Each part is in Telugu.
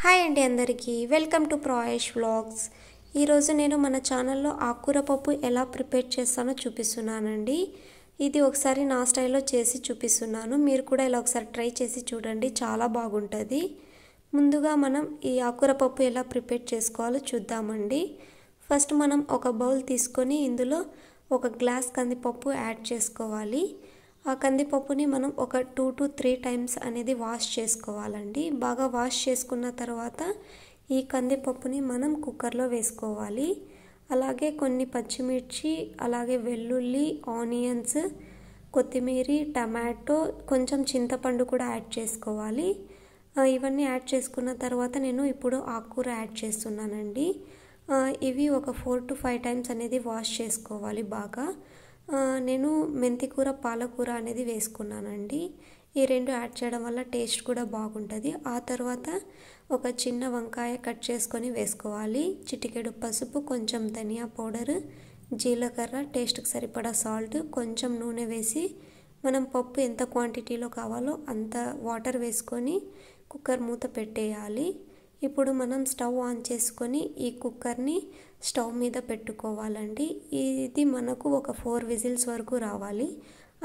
హాయ్ అండి అందరికీ వెల్కమ్ టు ప్రాయేష్ వ్లాగ్స్. ఈరోజు నేను మన ఛానల్లో ఆకుకూర పప్పు ఎలా ప్రిపేర్ చేస్తానో చూపిస్తున్నానండి. ఇది ఒకసారి నా స్టైల్లో చేసి చూపిస్తున్నాను. మీరు కూడా ఇలా ఒకసారి ట్రై చేసి చూడండి, చాలా బాగుంటుంది. ముందుగా మనం ఈ ఆకుకూర పప్పు ఎలా ప్రిపేర్ చేసుకోవాలో చూద్దామండి. ఫస్ట్ మనం ఒక బౌల్ తీసుకొని ఇందులో ఒక గ్లాస్ కందిపప్పు యాడ్ చేసుకోవాలి. ఆ కందిపప్పుని మనం ఒక 2 to 3 టైమ్స్ అనేది వాష్ చేసుకోవాలండి. బాగా వాష్ చేసుకున్న తర్వాత ఈ కందిపప్పుని మనం కుక్కర్లో వేసుకోవాలి. అలాగే కొన్ని పచ్చిమిర్చి, అలాగే వెల్లుల్లి, ఆనియన్స్, కొత్తిమీర, టమాటో, కొంచెం చింతపండు కూడా యాడ్ చేసుకోవాలి. ఇవన్నీ యాడ్ చేసుకున్న తర్వాత నేను ఇప్పుడు ఆకుకూర యాడ్ చేస్తున్నానండి. ఇవి ఒక 4 to 5 టైమ్స్ అనేది వాష్ చేసుకోవాలి బాగా. నేను మెంతికూర, పాలకూర అనేది వేసుకున్నానండి. ఈ రెండు యాడ్ చేయడం వల్ల టేస్ట్ కూడా బాగుంటుంది. ఆ తర్వాత ఒక చిన్న వంకాయ కట్ చేసుకొని వేసుకోవాలి. చిటికెడు పసుపు, కొంచెం ధనియా పౌడర్, జీలకర్ర, టేస్ట్కి సరిపడా సాల్ట్, కొంచెం నూనె వేసి మనం పప్పు ఎంత క్వాంటిటీలో కావాలో అంత వాటర్ వేసుకొని కుక్కర్ మూత పెట్టేయాలి. ఇప్పుడు మనం స్టవ్ ఆన్ చేసుకొని ఈ కుక్కర్ని స్టవ్ మీద పెట్టుకోవాలండి. ఇది మనకు ఒక 4 విజిల్స్ వరకు రావాలి.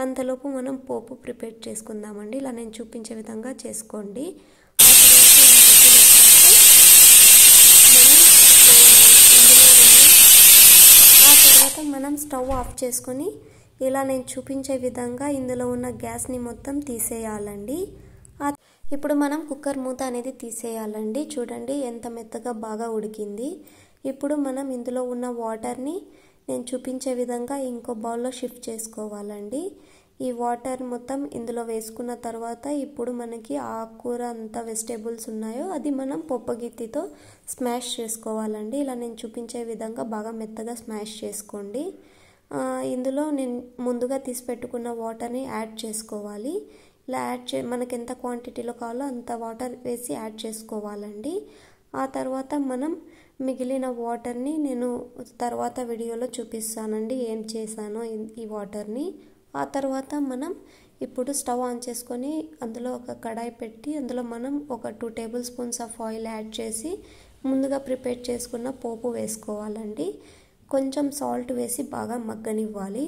అంతలోపు మనం పోపు ప్రిపేర్ చేసుకుందామండి. ఇలా నేను చూపించే విధంగా చేసుకోండి. ఆ తర్వాత మనం స్టవ్ ఆఫ్ చేసుకొని ఇలా నేను చూపించే విధంగా ఇందులో ఉన్న గ్యాస్ని మొత్తం తీసేయాలండి. ఇప్పుడు మనం కుక్కర్ మూత అనేది తీసేయాలండి. చూడండి ఎంత మెత్తగా బాగా ఉడికింది. ఇప్పుడు మనం ఇందులో ఉన్న వాటర్ని నేను చూపించే విధంగా ఇంకో బౌల్లో షిఫ్ట్ చేసుకోవాలండి. ఈ వాటర్ మొత్తం ఇందులో వేసుకున్న తర్వాత ఇప్పుడు మనకి ఆకుకూర అంతా వెజిటేబుల్స్ ఉన్నాయో అది మనం పప్పుగిత్తితో స్మాష్ చేసుకోవాలండి. ఇలా నేను చూపించే విధంగా బాగా మెత్తగా స్మాష్ చేసుకోండి. ఇందులో నేను ముందుగా తీసి పెట్టుకున్న వాటర్ని యాడ్ చేసుకోవాలి. ఇలా మనకి ఎంత క్వాంటిటీలో కావాలో అంత వాటర్ వేసి యాడ్ చేసుకోవాలండి. ఆ తర్వాత మనం మిగిలిన వాటర్ని నేను తర్వాత వీడియోలో చూపిస్తానండి ఏం చేశానో ఈ వాటర్ని. ఆ తర్వాత మనం ఇప్పుడు స్టవ్ ఆన్ చేసుకొని అందులో ఒక కడాయి పెట్టి అందులో మనం ఒక 2 table spoons of oil add చేసి ముందుగా ప్రిపేర్ చేసుకున్న పోపు వేసుకోవాలండి. కొంచెం సాల్ట్ వేసి బాగా మగ్గనివ్వాలి.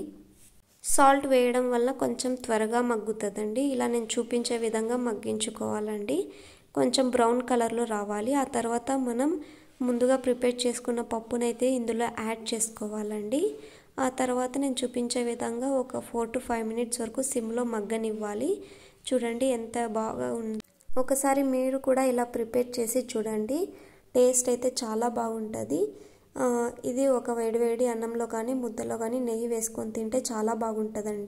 సాల్ట్ వేయడం వల్ల కొంచెం త్వరగా మగ్గుతుందండి. ఇలా నేను చూపించే విధంగా మగ్గించుకోవాలండి. కొంచెం బ్రౌన్ కలర్లో రావాలి. ఆ తర్వాత మనం ముందుగా ప్రిపేర్ చేసుకున్న పప్పునైతే ఇందులో యాడ్ చేసుకోవాలండి. ఆ తర్వాత నేను చూపించే విధంగా ఒక 4 to 5 మినిట్స్ వరకు సిమ్లో మగ్గనివ్వాలి. చూడండి ఎంత బాగా ఉంది. ఒకసారి మీరు కూడా ఇలా ప్రిపేర్ చేసి చూడండి, టేస్ట్ అయితే చాలా బాగుంటుంది. ఇది ఒక వేడివేడి అన్నంలో కానీ ముద్దలో కానీ నెయ్యి వేసుకొని తింటే చాలా బాగుంటుందండి.